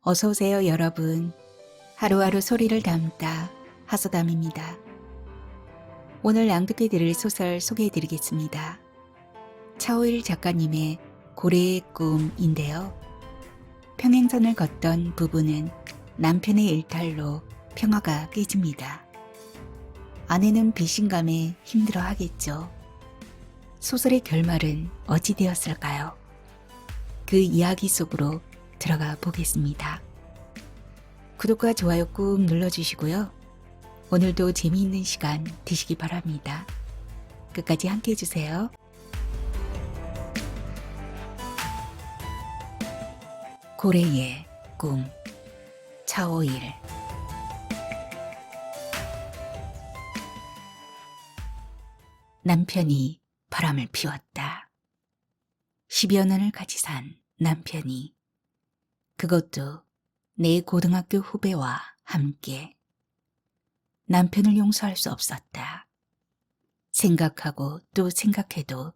어서 오세요, 여러분. 하루하루 소리를 담다 하소담입니다. 오늘 낭독해 드릴 소설 소개해 드리겠습니다. 차오일 작가님의 고래의 꿈인데요. 평행선을 걷던 부부는 남편의 일탈로 평화가 깨집니다. 아내는 배신감에 힘들어 하겠죠. 소설의 결말은 어찌 되었을까요? 그 이야기 속으로 들어가 보겠습니다. 구독과 좋아요 꾹 눌러주시고요. 오늘도 재미있는 시간 되시기 바랍니다. 끝까지 함께 해주세요. 고래의 꿈, 차오일. 남편이 바람을 피웠다. 10여 년을 같이 산 남편이, 그것도 내 고등학교 후배와 함께. 남편을 용서할 수 없었다. 생각하고 또 생각해도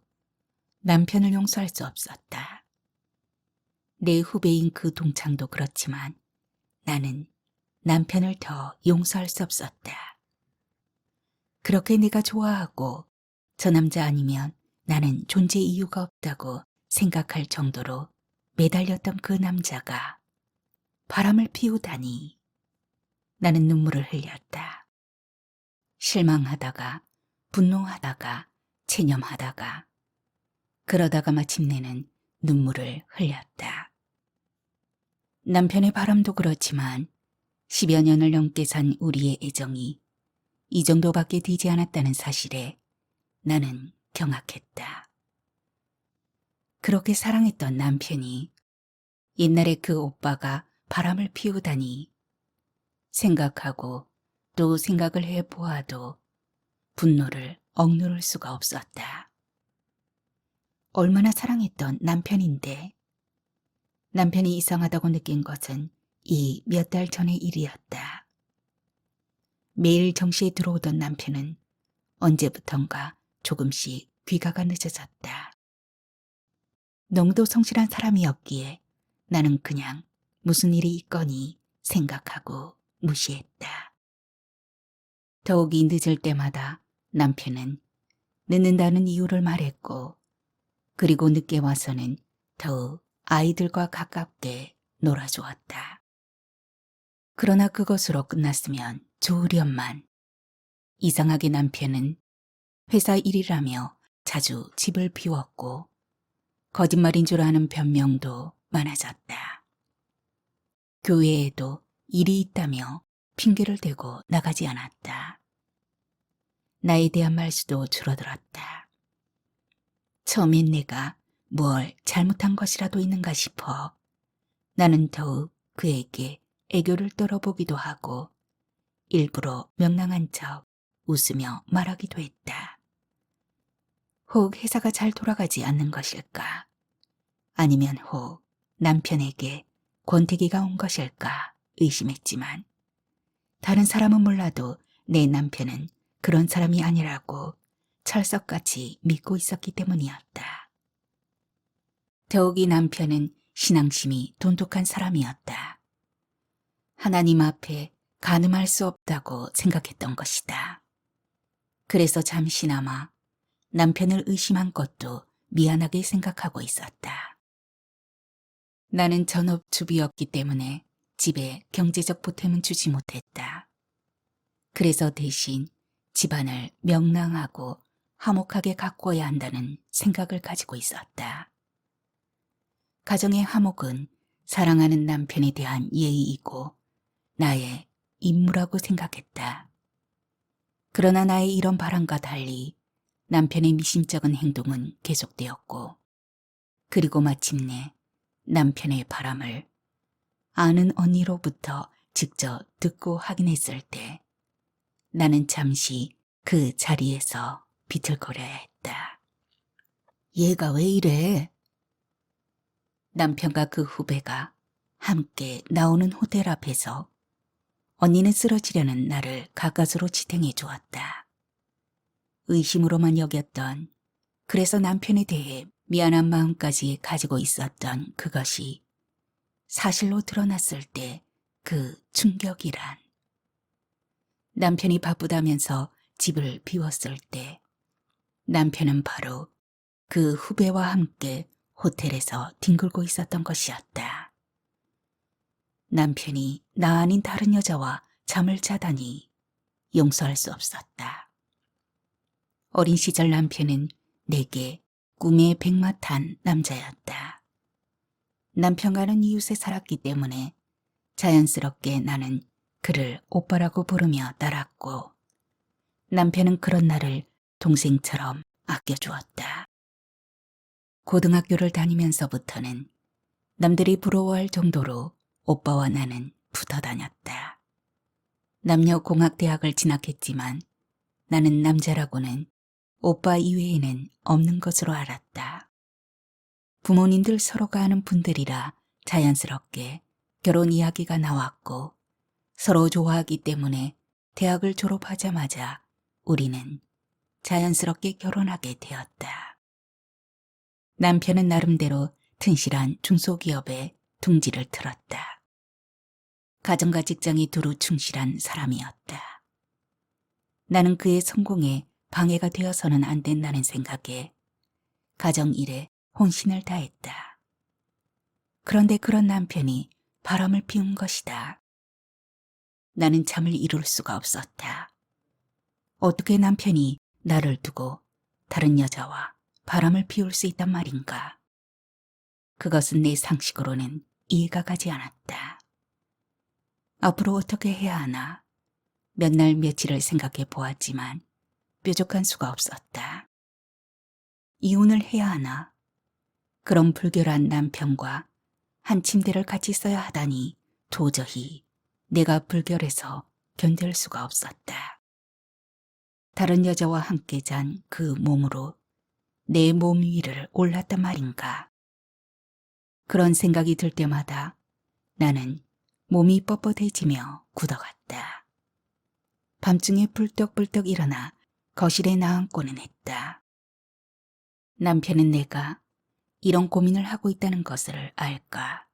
남편을 용서할 수 없었다. 내 후배인 그 동창도 그렇지만 나는 남편을 더 용서할 수 없었다. 그렇게 내가 좋아하고 저 남자 아니면 나는 존재 이유가 없다고 생각할 정도로 매달렸던 그 남자가 바람을 피우다니. 나는 눈물을 흘렸다. 실망하다가 분노하다가 체념하다가 그러다가 마침내는 눈물을 흘렸다. 남편의 바람도 그렇지만 10여 년을 넘게 산 우리의 애정이 이 정도밖에 되지 않았다는 사실에 나는 경악했다. 그렇게 사랑했던 남편이 옛날에 그 오빠가 바람을 피우다니. 생각하고 또 생각을 해보아도 분노를 억누를 수가 없었다. 얼마나 사랑했던 남편인데. 남편이 이상하다고 느낀 것은 이 몇 달 전의 일이었다. 매일 정시에 들어오던 남편은 언제부턴가 조금씩 귀가가 늦어졌다. 너무도 성실한 사람이었기에 나는 그냥 무슨 일이 있거니 생각하고 무시했다. 더욱이 늦을 때마다 남편은 늦는다는 이유를 말했고, 그리고 늦게 와서는 더욱 아이들과 가깝게 놀아주었다. 그러나 그것으로 끝났으면 좋으련만. 이상하게 남편은 회사 일이라며 자주 집을 비웠고 거짓말인 줄 아는 변명도 많아졌다. 교회에도 일이 있다며 핑계를 대고 나가지 않았다. 나에 대한 말수도 줄어들었다. 처음엔 내가 뭘 잘못한 것이라도 있는가 싶어 나는 더욱 그에게 애교를 떨어보기도 하고 일부러 명랑한 척 웃으며 말하기도 했다. 혹 회사가 잘 돌아가지 않는 것일까? 아니면 혹 남편에게 권태기가 온 것일까 의심했지만 다른 사람은 몰라도 내 남편은 그런 사람이 아니라고 철석같이 믿고 있었기 때문이었다. 더욱이 남편은 신앙심이 돈독한 사람이었다. 하나님 앞에 간음할 수 없다고 생각했던 것이다. 그래서 잠시나마 남편을 의심한 것도 미안하게 생각하고 있었다. 나는 전업주부였기 때문에 집에 경제적 보탬은 주지 못했다. 그래서 대신 집안을 명랑하고 화목하게 가꾸어야 한다는 생각을 가지고 있었다. 가정의 화목은 사랑하는 남편에 대한 예의이고 나의 임무라고 생각했다. 그러나 나의 이런 바람과 달리 남편의 미심쩍은 행동은 계속되었고, 그리고 마침내 남편의 바람을 아는 언니로부터 직접 듣고 확인했을 때 나는 잠시 그 자리에서 비틀거려야 했다. 얘가 왜 이래? 남편과 그 후배가 함께 나오는 호텔 앞에서 언니는 쓰러지려는 나를 가까스로 지탱해 주었다. 의심으로만 여겼던, 그래서 남편에 대해 미안한 마음까지 가지고 있었던 그것이 사실로 드러났을 때 그 충격이란. 남편이 바쁘다면서 집을 비웠을 때 남편은 바로 그 후배와 함께 호텔에서 뒹굴고 있었던 것이었다. 남편이 나 아닌 다른 여자와 잠을 자다니 용서할 수 없었다. 어린 시절 남편은 내게 꿈의 백마탄 남자였다. 남편과는 이웃에 살았기 때문에 자연스럽게 나는 그를 오빠라고 부르며 따랐고 남편은 그런 나를 동생처럼 아껴주었다. 고등학교를 다니면서부터는 남들이 부러워할 정도로 오빠와 나는 붙어 다녔다. 남녀공학대학을 진학했지만 나는 남자라고는 오빠 이외에는 없는 것으로 알았다. 부모님들 서로가 아는 분들이라 자연스럽게 결혼 이야기가 나왔고 서로 좋아하기 때문에 대학을 졸업하자마자 우리는 자연스럽게 결혼하게 되었다. 남편은 나름대로 튼실한 중소기업에 둥지를 틀었다. 가정과 직장이 두루 충실한 사람이었다. 나는 그의 성공에 방해가 되어서는 안 된다는 생각에 가정일에 혼신을 다했다. 그런데 그런 남편이 바람을 피운 것이다. 나는 잠을 이룰 수가 없었다. 어떻게 남편이 나를 두고 다른 여자와 바람을 피울 수 있단 말인가. 그것은 내 상식으로는 이해가 가지 않았다. 앞으로 어떻게 해야 하나 몇 날 며칠을 생각해 보았지만 뾰족한 수가 없었다. 이혼을 해야 하나? 그런 불결한 남편과 한 침대를 같이 써야 하다니 도저히 내가 불결해서 견딜 수가 없었다. 다른 여자와 함께 잔 그 몸으로 내 몸 위를 올랐단 말인가. 그런 생각이 들 때마다 나는 몸이 뻣뻣해지며 굳어갔다. 밤중에 불떡불떡 일어나 거실에 나앉고는 했다. 남편은 내가 이런 고민을 하고 있다는 것을 알까.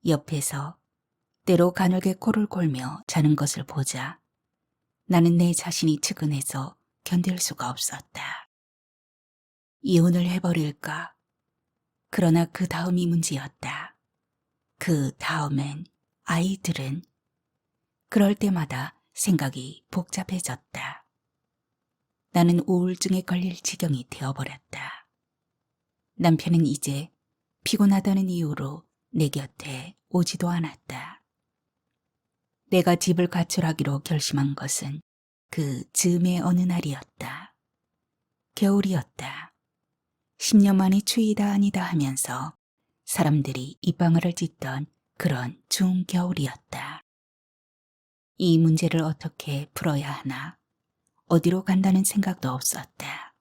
옆에서 때로 가늘게 코를 골며 자는 것을 보자 나는 내 자신이 측은해서 견딜 수가 없었다. 이혼을 해버릴까? 그러나 그 다음이 문제였다. 그 다음엔 아이들은? 그럴 때마다 생각이 복잡해졌다. 나는 우울증에 걸릴 지경이 되어버렸다. 남편은 이제 피곤하다는 이유로 내 곁에 오지도 않았다. 내가 집을 가출하기로 결심한 것은 그 즈음의 어느 날이었다. 겨울이었다. 10년 만에 추위다 아니다 하면서 사람들이 입방아를 찢던 그런 추운 겨울이었다. 이 문제를 어떻게 풀어야 하나 어디로 간다는 생각도 없었다.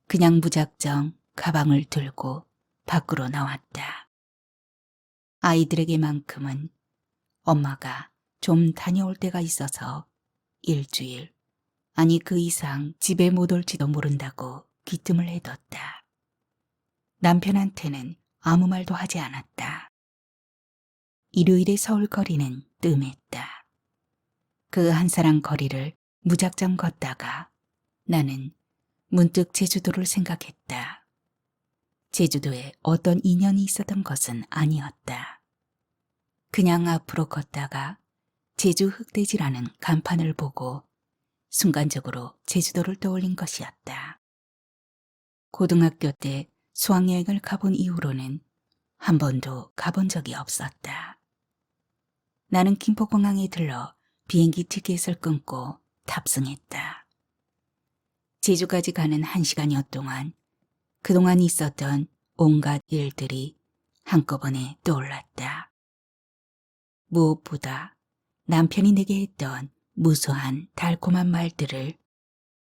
그냥 무작정 가방을 들고 밖으로 나왔다. 아이들에게만큼은 엄마가 좀 다녀올 때가 있어서 일주일, 아니 그 이상 집에 못 올지도 모른다고 귀뜸을 해뒀다. 남편한테는 아무 말도 하지 않았다. 일요일의 서울 거리는 뜸했다. 그 한사랑 거리를 무작정 걷다가 나는 문득 제주도를 생각했다. 제주도에 어떤 인연이 있었던 것은 아니었다. 그냥 앞으로 걷다가 제주 흑돼지라는 간판을 보고 순간적으로 제주도를 떠올린 것이었다. 고등학교 때 수학여행을 가본 이후로는 한 번도 가본 적이 없었다. 나는 김포공항에 들러 비행기 티켓을 끊고 탑승했다. 제주까지 가는 1시간여 동안 그동안 있었던 온갖 일들이 한꺼번에 떠올랐다. 무엇보다 남편이 내게 했던 무수한 달콤한 말들을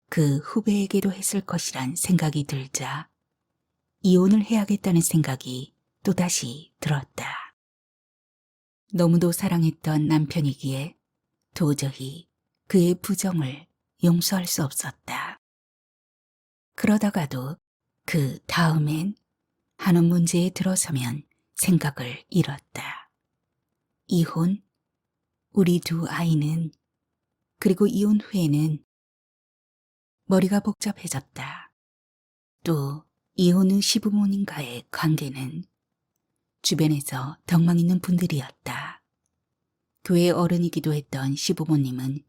그 후배에게도 했을 것이란 생각이 들자 이혼을 해야겠다는 생각이 또다시 들었다. 너무도 사랑했던 남편이기에 도저히 그의 부정을 용서할 수 없었다. 그러다가도 그 다음엔 하는 문제에 들어서면 생각을 잃었다. 이혼? 우리 두 아이는? 그리고 이혼 후에는? 머리가 복잡해졌다. 또 이혼 후 시부모님과의 관계는? 주변에서 덕망 있는 분들이었다. 교회 어른이기도 했던 시부모님은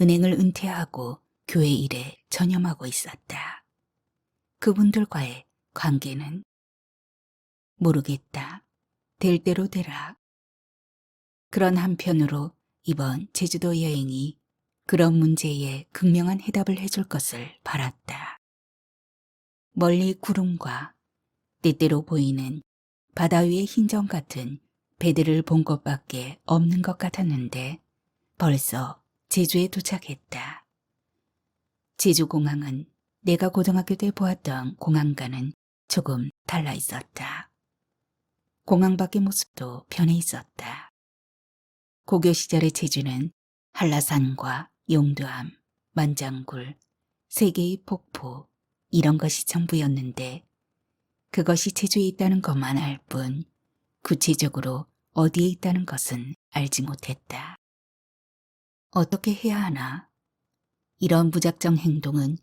은행을 은퇴하고 교회 일에 전념하고 있었다. 그분들과의 관계는? 모르겠다. 될 대로 되라. 그런 한편으로 이번 제주도 여행이 그런 문제에 극명한 해답을 해줄 것을 바랐다. 멀리 구름과 때때로 보이는 바다 위의 흰점 같은 배들을 본 것밖에 없는 것 같았는데 벌써 제주에 도착했다. 제주공항은 내가 고등학교 때 보았던 공항과는 조금 달라 있었다. 공항 밖의 모습도 변해 있었다. 고교 시절의 제주는 한라산과 용두암, 만장굴, 세 개의 폭포 이런 것이 전부였는데 그것이 제주에 있다는 것만 알 뿐 구체적으로 어디에 있다는 것은 알지 못했다. 어떻게 해야 하나? 이런 무작정 행동은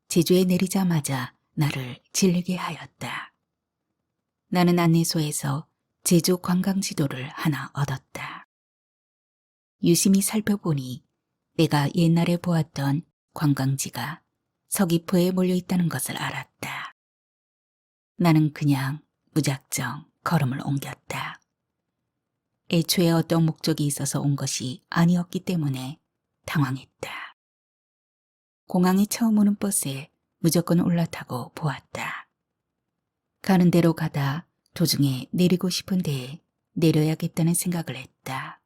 제주에 내리자마자 나를 질리게 하였다. 나는 안내소에서 제주 관광지도를 하나 얻었다. 유심히 살펴보니 내가 옛날에 보았던 관광지가 서귀포에 몰려있다는 것을 알았다. 나는 그냥 무작정 걸음을 옮겼다. 애초에 어떤 목적이 있어서 온 것이 아니었기 때문에 당황했다. 공항에 처음 오는 버스에 무조건 올라타고 보았다. 가는 대로 가다 도중에 내리고 싶은 데에 내려야겠다는 생각을 했다.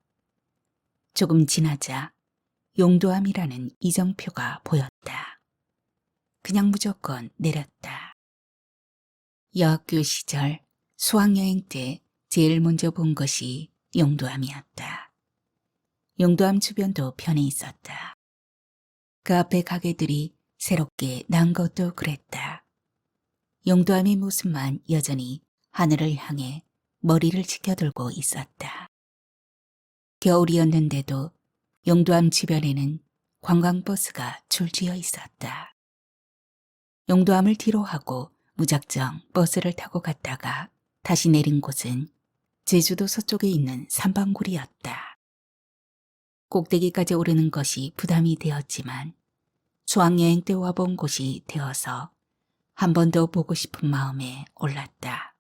조금 지나자 용도암이라는 이정표가 보였다. 그냥 무조건 내렸다. 여학교 시절 수학여행 때 제일 먼저 본 것이 용도암이었다. 용도암 주변도 변해 있었다. 그 앞에 가게들이 새롭게 난 것도 그랬다. 용도암의 모습만 여전히 하늘을 향해 머리를 치켜들고 있었다. 겨울이었는데도 용도암 주변에는 관광버스가 줄지어 있었다. 용도암을 뒤로 하고 무작정 버스를 타고 갔다가 다시 내린 곳은 제주도 서쪽에 있는 삼방굴이었다. 꼭대기까지 오르는 것이 부담이 되었지만 수학여행 때 와본 곳이 되어서 한 번 더 보고 싶은 마음에 올랐다.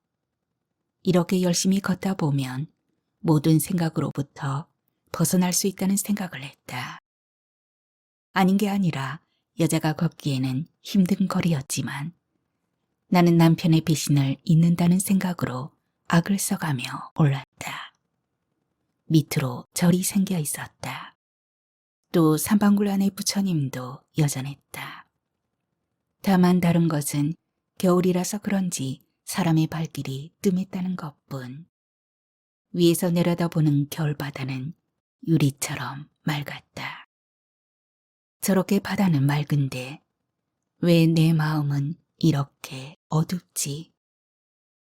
이렇게 열심히 걷다 보면 모든 생각으로부터 벗어날 수 있다는 생각을 했다. 아닌 게 아니라 여자가 걷기에는 힘든 거리였지만 나는 남편의 배신을 잇는다는 생각으로 악을 써가며 올랐다. 밑으로 절이 생겨 있었다. 또 삼방굴 안의 부처님도 여전했다. 다만 다른 것은 겨울이라서 그런지 사람의 발길이 뜸했다는 것뿐. 위에서 내려다보는 겨울바다는 유리처럼 맑았다. 저렇게 바다는 맑은데 왜 내 마음은 이렇게 어둡지?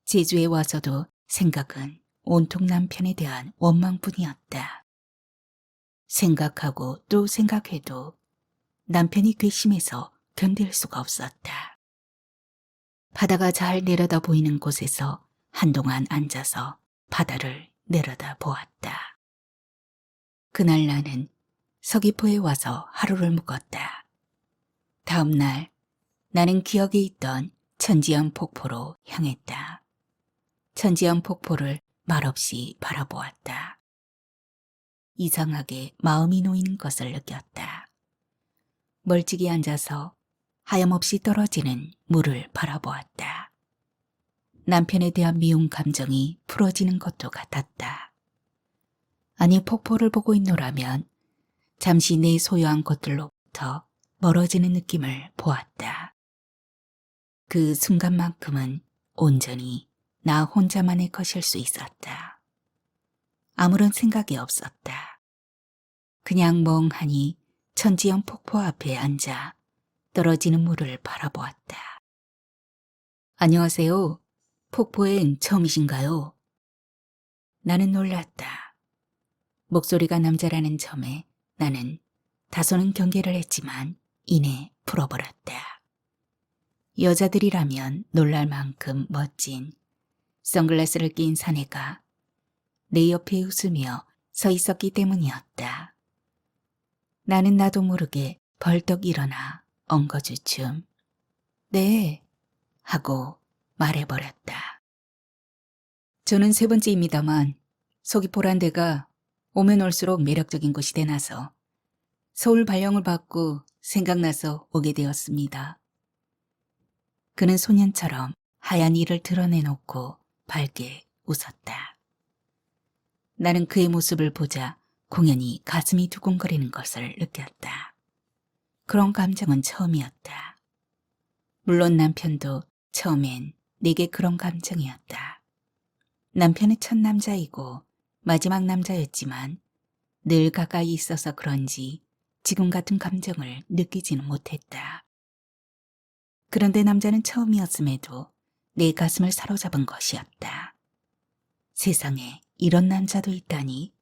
제주에 와서도 생각은 온통 남편에 대한 원망뿐이었다. 생각하고 또 생각해도 남편이 괘씸해서 견딜 수가 없었다. 바다가 잘 내려다 보이는 곳에서 한동안 앉아서 바다를 내려다 보았다. 그날 나는 서귀포에 와서 하루를 묵었다. 다음 날 나는 기억에 있던 천지연 폭포로 향했다. 천지연 폭포를 말없이 바라보았다. 이상하게 마음이 놓이는 것을 느꼈다. 멀찍이 앉아서 하염없이 떨어지는 물을 바라보았다. 남편에 대한 미움 감정이 풀어지는 것도 같았다. 아니 폭포를 보고 있노라면 잠시 내 소유한 것들로부터 멀어지는 느낌을 보았다. 그 순간만큼은 온전히 나 혼자만의 것일 수 있었다. 아무런 생각이 없었다. 그냥 멍하니 천지연 폭포 앞에 앉아 떨어지는 물을 바라보았다. 안녕하세요. 폭포엔 처음이신가요? 나는 놀랐다. 목소리가 남자라는 점에 나는 다소는 경계를 했지만 이내 풀어버렸다. 여자들이라면 놀랄 만큼 멋진 선글라스를 낀 사내가 내 옆에 웃으며 서 있었기 때문이었다. 나는 나도 모르게 벌떡 일어나 엉거주춤 네 하고 말해버렸다. 저는 세 번째입니다만 속이 보란 데가 오면 올수록 매력적인 곳이 되나서 서울 발령을 받고 생각나서 오게 되었습니다. 그는 소년처럼 하얀 이를 드러내놓고 밝게 웃었다. 나는 그의 모습을 보자 공연히 가슴이 두근거리는 것을 느꼈다. 그런 감정은 처음이었다. 물론 남편도 처음엔 내게 그런 감정이었다. 남편의 첫 남자이고 마지막 남자였지만 늘 가까이 있어서 그런지 지금 같은 감정을 느끼지는 못했다. 그런데 남자는 처음이었음에도 내 가슴을 사로잡은 것이었다. 세상에 이런 남자도 있다니.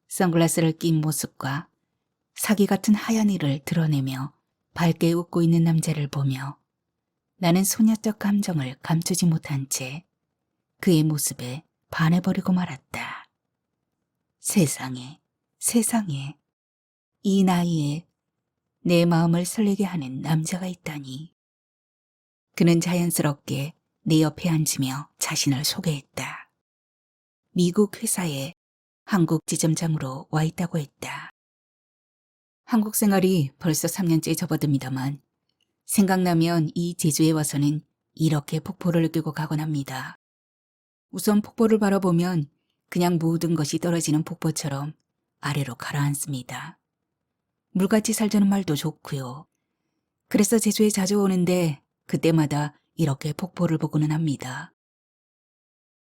선글라스를 낀 모습과 사기 같은 하얀 이를 드러내며 밝게 웃고 있는 남자를 보며 나는 소녀적 감정을 감추지 못한 채 그의 모습에 반해버리고 말았다. 세상에, 세상에, 이 나이에 내 마음을 설레게 하는 남자가 있다니. 그는 자연스럽게 내 옆에 앉으며 자신을 소개했다. 미국 회사에 한국 지점장으로 와 있다고 했다. 한국 생활이 벌써 3년째 접어듭니다만 생각나면 이 제주에 와서는 이렇게 폭포를 느끼고 가곤 합니다. 우선 폭포를 바라보면 그냥 모든 것이 떨어지는 폭포처럼 아래로 가라앉습니다. 물같이 살자는 말도 좋고요. 그래서 제주에 자주 오는데 그때마다 이렇게 폭포를 보고는 합니다.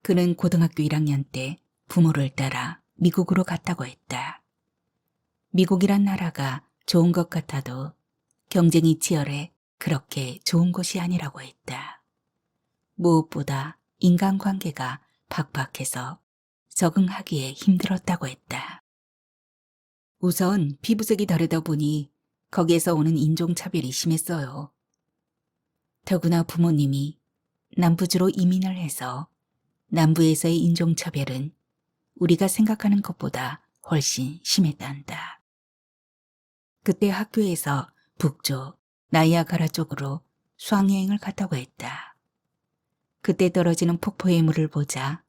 그는 고등학교 1학년 때 부모를 따라 미국으로 갔다고 했다. 미국이란 나라가 좋은 것 같아도 경쟁이 치열해 그렇게 좋은 곳이 아니라고 했다. 무엇보다 인간관계가 팍팍해서 적응하기에 힘들었다고 했다. 우선 피부색이 다르다 보니 거기에서 오는 인종차별이 심했어요. 더구나 부모님이 남부주로 이민을 해서 남부에서의 인종차별은 우리가 생각하는 것보다 훨씬 심했단다. 그때 학교에서 북쪽 나이아가라 쪽으로 수학여행을 갔다고 했다. 그때 떨어지는 폭포의 물을 보자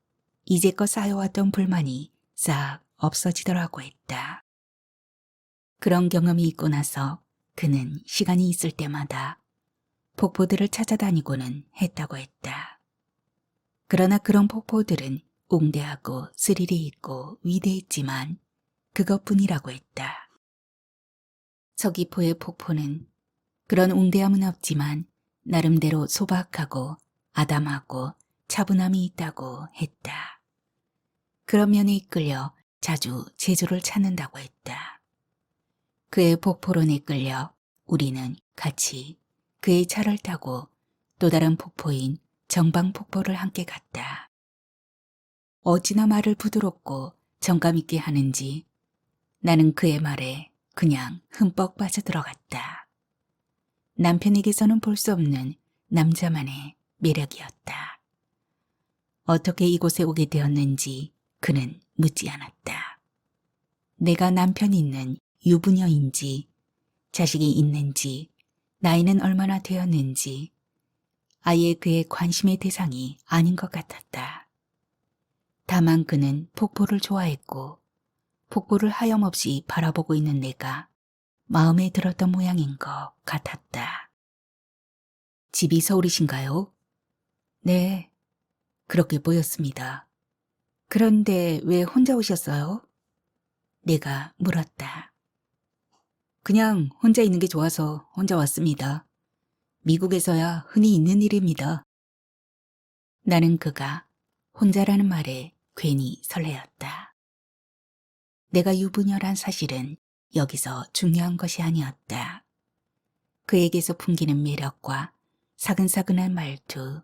이제껏 쌓여왔던 불만이 싹 없어지더라고 했다. 그런 경험이 있고 나서 그는 시간이 있을 때마다 폭포들을 찾아다니고는 했다고 했다. 그러나 그런 폭포들은 웅대하고 스릴이 있고 위대했지만 그것뿐이라고 했다. 서귀포의 폭포는 그런 웅대함은 없지만 나름대로 소박하고 아담하고 차분함이 있다고 했다. 그런 면에 이끌려 자주 제주를 찾는다고 했다. 그의 폭포론에 이끌려 우리는 같이 그의 차를 타고 또 다른 폭포인 정방폭포를 함께 갔다. 어찌나 말을 부드럽고 정감 있게 하는지 나는 그의 말에 그냥 흠뻑 빠져들어갔다. 남편에게서는 볼 수 없는 남자만의 매력이었다. 어떻게 이곳에 오게 되었는지 그는 묻지 않았다. 내가 남편 있는 유부녀인지, 자식이 있는지, 나이는 얼마나 되었는지, 아예 그의 관심의 대상이 아닌 것 같았다. 다만 그는 폭포를 좋아했고 폭포를 하염없이 바라보고 있는 내가 마음에 들었던 모양인 것 같았다. 집이 서울이신가요? 네, 그렇게 보였습니다. 그런데 왜 혼자 오셨어요? 내가 물었다. 그냥 혼자 있는 게 좋아서 혼자 왔습니다. 미국에서야 흔히 있는 일입니다. 나는 그가 혼자라는 말에 괜히 설레었다. 내가 유부녀란 사실은 여기서 중요한 것이 아니었다. 그에게서 풍기는 매력과 사근사근한 말투,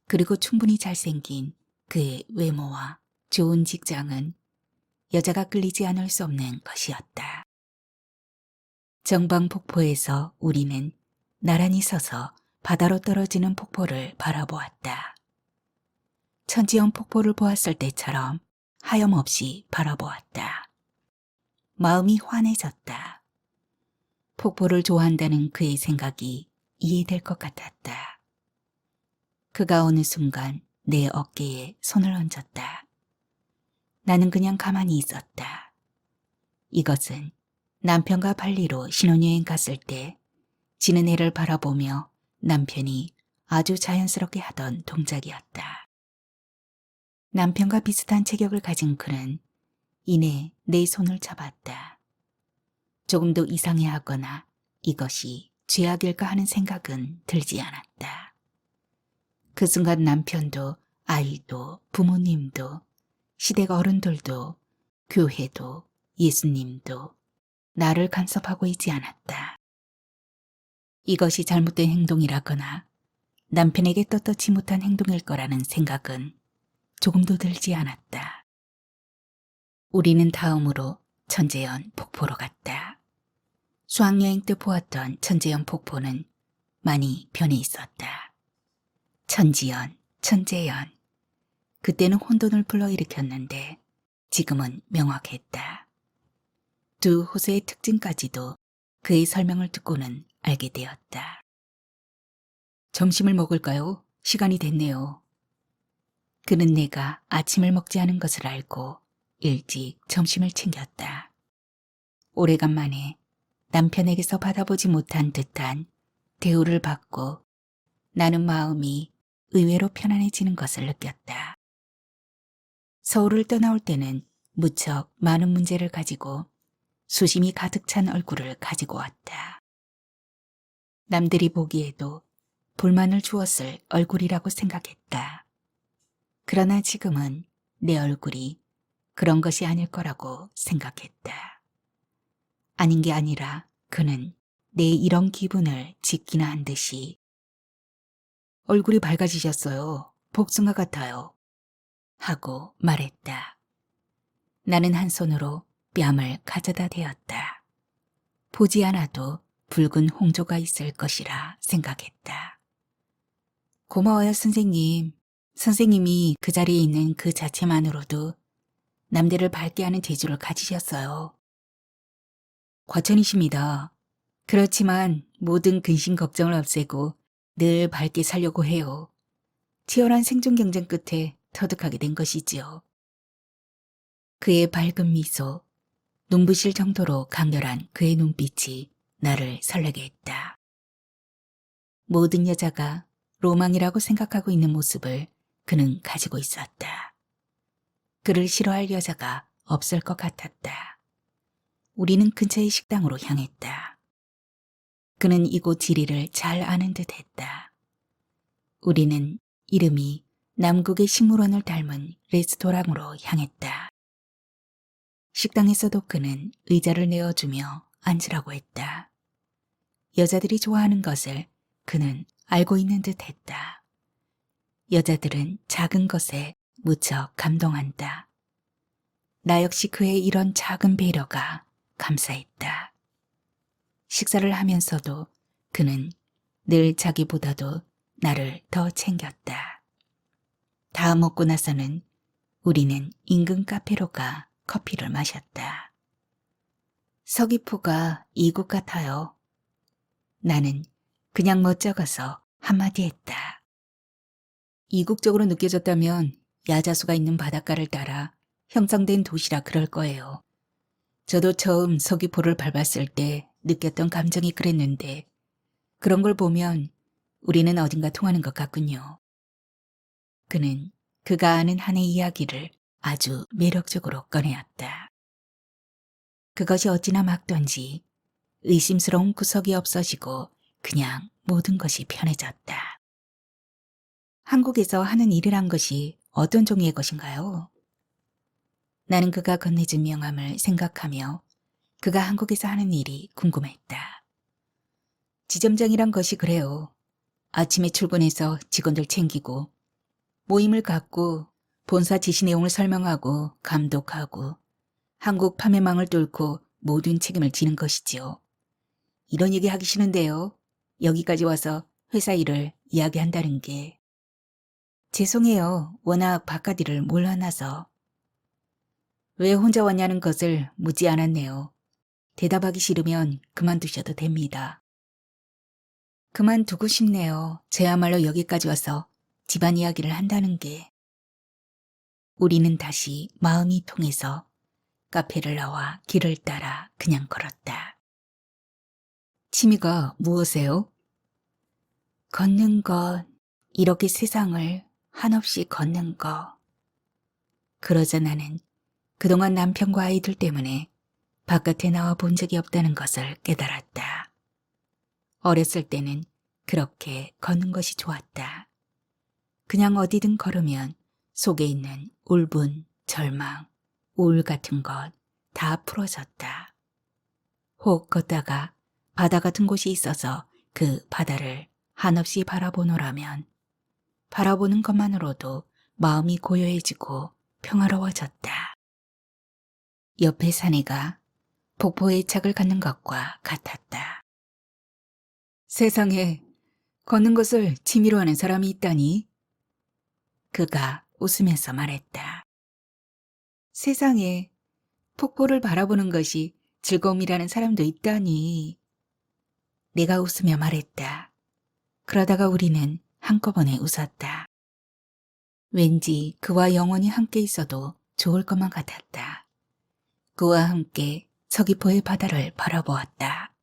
그리고 충분히 잘생긴 그의 외모와 좋은 직장은 여자가 끌리지 않을 수 없는 것이었다. 정방폭포에서 우리는 나란히 서서 바다로 떨어지는 폭포를 바라보았다. 천지연 폭포를 보았을 때처럼 하염없이 바라보았다. 마음이 환해졌다. 폭포를 좋아한다는 그의 생각이 이해될 것 같았다. 그가 어느 순간 내 어깨에 손을 얹었다. 나는 그냥 가만히 있었다. 이것은 남편과 발리로 신혼여행 갔을 때 지는 해를 바라보며 남편이 아주 자연스럽게 하던 동작이었다. 남편과 비슷한 체격을 가진 그는 이내 내 손을 잡았다. 조금도 이상해하거나 이것이 죄악일까 하는 생각은 들지 않았다. 그 순간 남편도 아이도 부모님도 시댁 어른들도 교회도 예수님도 나를 간섭하고 있지 않았다. 이것이 잘못된 행동이라거나 남편에게 떳떳지 못한 행동일 거라는 생각은 조금도 들지 않았다. 우리는 다음으로 천재연 폭포로 갔다. 수학여행 때 보았던 천재연 폭포는 많이 변해 있었다. 천지연, 천재연. 그때는 혼돈을 불러일으켰는데 지금은 명확했다. 두 호수의 특징까지도 그의 설명을 듣고는 알게 되었다. 점심을 먹을까요? 시간이 됐네요. 그는 내가 아침을 먹지 않은 것을 알고 일찍 점심을 챙겼다. 오래간만에 남편에게서 받아보지 못한 듯한 대우를 받고 나는 마음이 의외로 편안해지는 것을 느꼈다. 서울을 떠나올 때는 무척 많은 문제를 가지고 수심이 가득 찬 얼굴을 가지고 왔다. 남들이 보기에도 불만을 주었을 얼굴이라고 생각했다. 그러나 지금은 내 얼굴이 그런 것이 아닐 거라고 생각했다. 아닌 게 아니라 그는 내 이런 기분을 지키나 한 듯이 얼굴이 밝아지셨어요. 복숭아 같아요. 하고 말했다. 나는 한 손으로 뺨을 가져다 대었다. 보지 않아도 붉은 홍조가 있을 것이라 생각했다. 고마워요, 선생님. 선생님이 그 자리에 있는 그 자체만으로도 남들을 밝게 하는 재주를 가지셨어요. 과찬이십니다. 그렇지만 모든 근심 걱정을 없애고 늘 밝게 살려고 해요. 치열한 생존 경쟁 끝에 터득하게 된 것이지요. 그의 밝은 미소, 눈부실 정도로 강렬한 그의 눈빛이 나를 설레게 했다. 모든 여자가 로망이라고 생각하고 있는 모습을 그는 가지고 있었다. 그를 싫어할 여자가 없을 것 같았다. 우리는 근처의 식당으로 향했다. 그는 이곳 지리를 잘 아는 듯 했다. 우리는 이름이 남국의 식물원을 닮은 레스토랑으로 향했다. 식당에서도 그는 의자를 내어주며 앉으라고 했다. 여자들이 좋아하는 것을 그는 알고 있는 듯 했다. 여자들은 작은 것에 무척 감동한다. 나 역시 그의 이런 작은 배려가 감사했다. 식사를 하면서도 그는 늘 자기보다도 나를 더 챙겼다. 다 먹고 나서는 우리는 인근 카페로 가 커피를 마셨다. 서귀포가 이곳 같아요. 나는 그냥 멋쩍어서 한마디 했다. 이국적으로 느껴졌다면 야자수가 있는 바닷가를 따라 형성된 도시라 그럴 거예요. 저도 처음 서귀포를 밟았을 때 느꼈던 감정이 그랬는데 그런 걸 보면 우리는 어딘가 통하는 것 같군요. 그는 그가 아는 한의 이야기를 아주 매력적으로 꺼내었다. 그것이 어찌나 막던지 의심스러운 구석이 없어지고 그냥 모든 것이 편해졌다. 한국에서 하는 일이란 것이 어떤 종류의 것인가요? 나는 그가 건네준 명함을 생각하며 그가 한국에서 하는 일이 궁금했다. 지점장이란 것이 그래요. 아침에 출근해서 직원들 챙기고 모임을 갖고 본사 지시 내용을 설명하고 감독하고 한국 판매망을 뚫고 모든 책임을 지는 것이지요. 이런 얘기 하기 싫은데요. 여기까지 와서 회사 일을 이야기한다는 게. 죄송해요. 워낙 바깥 일을 몰라놔서. 왜 혼자 왔냐는 것을 묻지 않았네요. 대답하기 싫으면 그만두셔도 됩니다. 그만두고 싶네요. 저야말로 여기까지 와서 집안 이야기를 한다는 게. 우리는 다시 마음이 통해서 카페를 나와 길을 따라 그냥 걸었다. 취미가 무엇이에요? 걷는 것, 이렇게 세상을 한없이 걷는 것. 그러자 나는 그동안 남편과 아이들 때문에 바깥에 나와 본 적이 없다는 것을 깨달았다. 어렸을 때는 그렇게 걷는 것이 좋았다. 그냥 어디든 걸으면 속에 있는 울분, 절망, 우울 같은 것 다 풀어졌다. 혹 걷다가 바다 같은 곳이 있어서 그 바다를 한없이 바라보노라면 바라보는 것만으로도 마음이 고요해지고 평화로워졌다. 옆에 사내가 폭포에 착을 갖는 것과 같았다. 세상에 걷는 것을 취미로 하는 사람이 있다니? 그가 웃으면서 말했다. 세상에 폭포를 바라보는 것이 즐거움이라는 사람도 있다니. 내가 웃으며 말했다. 그러다가 우리는 한꺼번에 웃었다. 왠지 그와 영원히 함께 있어도 좋을 것만 같았다. 그와 함께 서귀포의 바다를 바라보았다.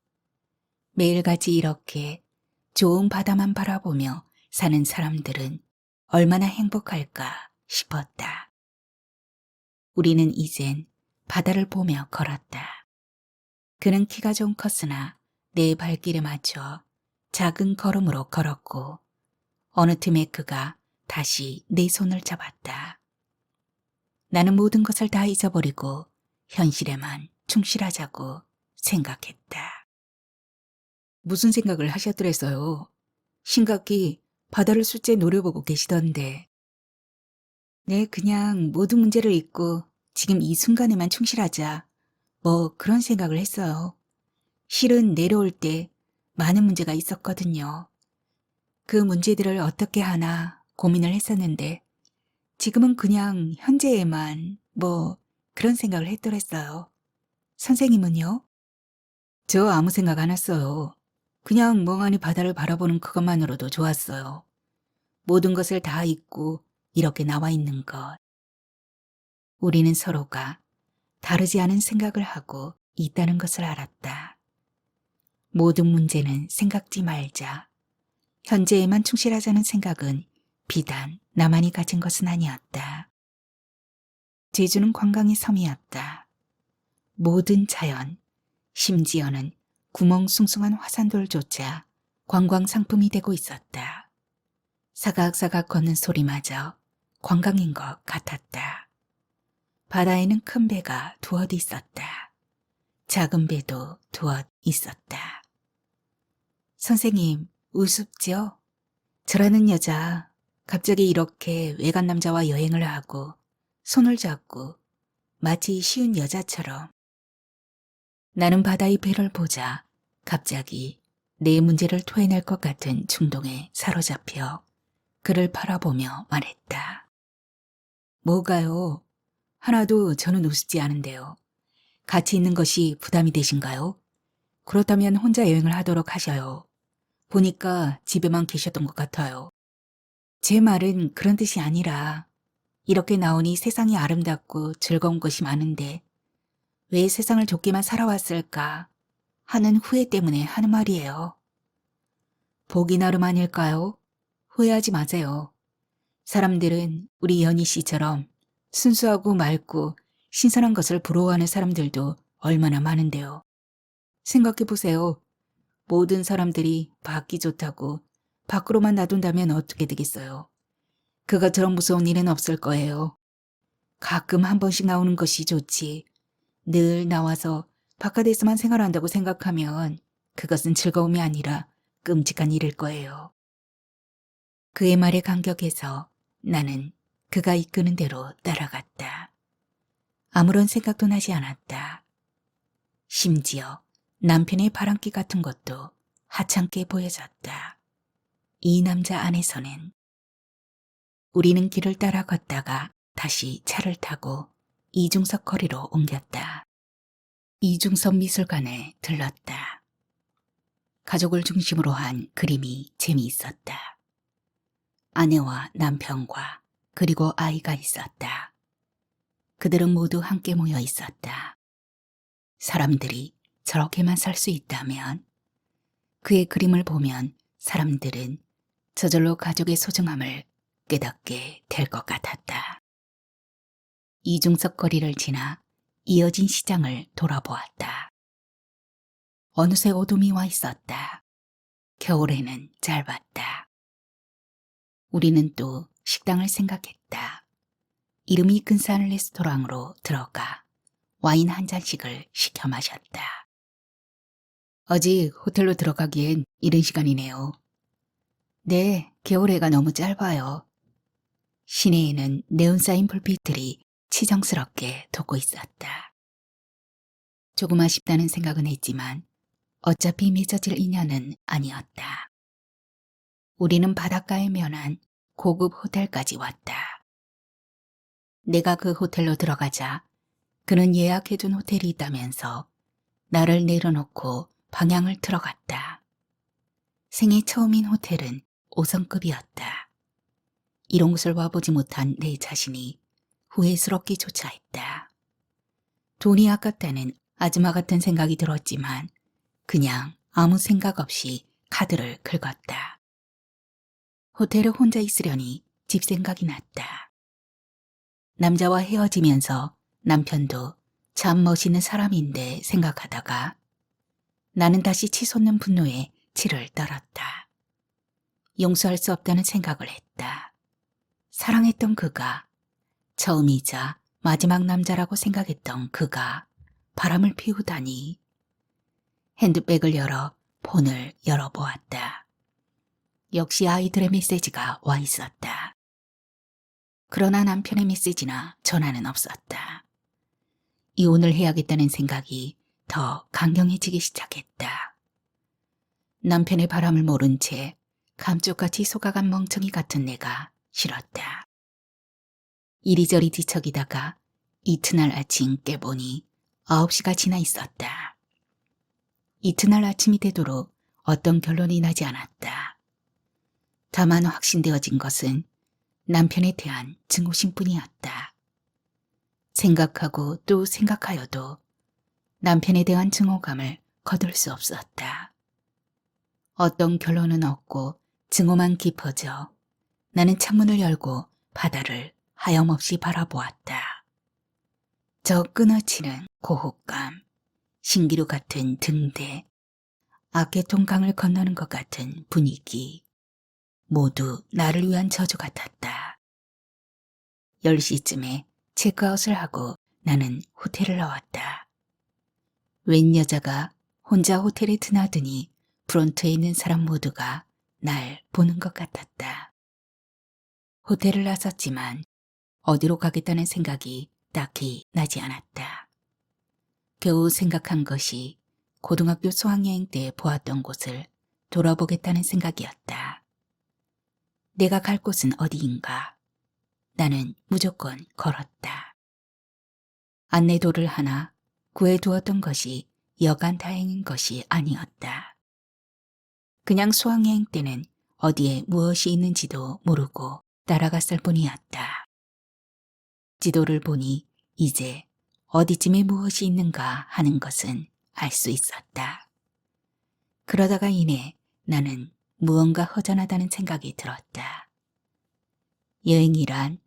매일같이 이렇게 좋은 바다만 바라보며 사는 사람들은 얼마나 행복할까 싶었다. 우리는 이젠 바다를 보며 걸었다. 그는 키가 좀 컸으나 내 발길에 맞춰 작은 걸음으로 걸었고 어느 틈에 그가 다시 내 손을 잡았다. 나는 모든 것을 다 잊어버리고 현실에만 충실하자고 생각했다. 무슨 생각을 하셨더랬어요? 심각히 바다를 숫제 노려보고 계시던데. 네, 그냥 모든 문제를 잊고 지금 이 순간에만 충실하자. 뭐 그런 생각을 했어요. 실은 내려올 때 많은 문제가 있었거든요. 그 문제들을 어떻게 하나 고민을 했었는데 지금은 그냥 현재에만 뭐 그런 생각을 했더랬어요. 선생님은요? 저 아무 생각 안 했어요. 그냥 멍하니 바다를 바라보는 그것만으로도 좋았어요. 모든 것을 다 잊고 이렇게 나와 있는 것. 우리는 서로가 다르지 않은 생각을 하고 있다는 것을 알았다. 모든 문제는 생각지 말자. 현재에만 충실하자는 생각은 비단 나만이 가진 것은 아니었다. 제주는 관광의 섬이었다. 모든 자연, 심지어는 구멍숭숭한 화산돌조차 관광 상품이 되고 있었다. 사각사각 걷는 소리마저 관광인 것 같았다. 바다에는 큰 배가 두엇 있었다. 작은 배도 두엇 있었다. 선생님, 우습죠? 저라는 여자 갑자기 이렇게 외간 남자와 여행을 하고 손을 잡고 마치 쉬운 여자처럼. 나는 바다의 배를 보자 갑자기 내 문제를 토해낼 것 같은 충동에 사로잡혀 그를 바라보며 말했다. 뭐가요? 하나도 저는 우습지 않은데요. 같이 있는 것이 부담이 되신가요? 그렇다면 혼자 여행을 하도록 하셔요. 보니까 집에만 계셨던 것 같아요. 제 말은 그런 뜻이 아니라 이렇게 나오니 세상이 아름답고 즐거운 것이 많은데 왜 세상을 좁게만 살아왔을까 하는 후회 때문에 하는 말이에요. 복이 나름 아닐까요? 후회하지 마세요. 사람들은 우리 연희 씨처럼 순수하고 맑고 신선한 것을 부러워하는 사람들도 얼마나 많은데요. 생각해 보세요. 모든 사람들이 밖이 좋다고 밖으로만 놔둔다면 어떻게 되겠어요? 그것처럼 무서운 일은 없을 거예요. 가끔 한 번씩 나오는 것이 좋지. 늘 나와서 바깥에서만 생활한다고 생각하면 그것은 즐거움이 아니라 끔찍한 일일 거예요. 그의 말에 감격해서 나는 그가 이끄는 대로 따라갔다. 아무런 생각도 나지 않았다. 심지어 남편의 바람기 같은 것도 하찮게 보여졌다. 이 남자 안에서는. 우리는 길을 따라 걷다가 다시 차를 타고 이중섭 거리로 옮겼다. 이중섭 미술관에 들렀다. 가족을 중심으로 한 그림이 재미있었다. 아내와 남편과 그리고 아이가 있었다. 그들은 모두 함께 모여 있었다. 사람들이 저렇게만 살 수 있다면, 그의 그림을 보면 사람들은 저절로 가족의 소중함을 깨닫게 될 것 같았다. 이중섭 거리를 지나 이어진 시장을 돌아보았다. 어느새 어둠이 와 있었다. 겨울에는 짧았다. 우리는 또 식당을 생각했다. 이름이 근사한 레스토랑으로 들어가 와인 한 잔씩을 시켜 마셨다. 아직 호텔로 들어가기엔 이른 시간이네요. 네, 겨울해가 너무 짧아요. 시내에는 네온사인 불빛들이 치정스럽게 돋고 있었다. 조금 아쉽다는 생각은 했지만 어차피 맺어질 인연은 아니었다. 우리는 바닷가에 면한 고급 호텔까지 왔다. 내가 그 호텔로 들어가자 그는 예약해둔 호텔이 있다면서 나를 내려놓고 방향을 틀어갔다. 생애 처음인 호텔은 5성급이었다. 이런 곳을 와보지 못한 내 자신이 후회스럽기조차 했다. 돈이 아깝다는 아줌마 같은 생각이 들었지만 그냥 아무 생각 없이 카드를 긁었다. 호텔에 혼자 있으려니 집 생각이 났다. 남자와 헤어지면서 남편도 참 멋있는 사람인데 생각하다가 나는 다시 치솟는 분노에 치를 떨었다. 용서할 수 없다는 생각을 했다. 사랑했던 그가, 처음이자 마지막 남자라고 생각했던 그가 바람을 피우다니. 핸드백을 열어 폰을 열어보았다. 역시 아이들의 메시지가 와 있었다. 그러나 남편의 메시지나 전화는 없었다. 이혼을 해야겠다는 생각이 더 강경해지기 시작했다. 남편의 바람을 모른 채 감쪽같이 속아간 멍청이 같은 내가 싫었다. 이리저리 뒤척이다가 이튿날 아침 깨보니 9시가 지나 있었다. 이튿날 아침이 되도록 어떤 결론이 나지 않았다. 다만 확신되어진 것은 남편에 대한 증오심뿐이었다. 생각하고 또 생각하여도 남편에 대한 증오감을 거둘 수 없었다. 어떤 결론은 없고 증오만 깊어져 나는 창문을 열고 바다를 하염없이 바라보았다. 저 끊어지는 고혹감, 신기루 같은 등대, 아케톤 강을 건너는 것 같은 분위기, 모두 나를 위한 저주 같았다. 10시쯤에 체크아웃을 하고 나는 호텔을 나왔다. 웬 여자가 혼자 호텔에 드나드니 프론트에 있는 사람 모두가 날 보는 것 같았다. 호텔을 나섰지만 어디로 가겠다는 생각이 딱히 나지 않았다. 겨우 생각한 것이 고등학교 수학여행 때 보았던 곳을 돌아보겠다는 생각이었다. 내가 갈 곳은 어디인가? 나는 무조건 걸었다. 안내도를 하나 구해두었던 것이 여간 다행인 것이 아니었다. 그냥 수학여행 때는 어디에 무엇이 있는지도 모르고 따라갔을 뿐이었다. 지도를 보니 이제 어디쯤에 무엇이 있는가 하는 것은 알 수 있었다. 그러다가 이내 나는 무언가 허전하다는 생각이 들었다. 여행이란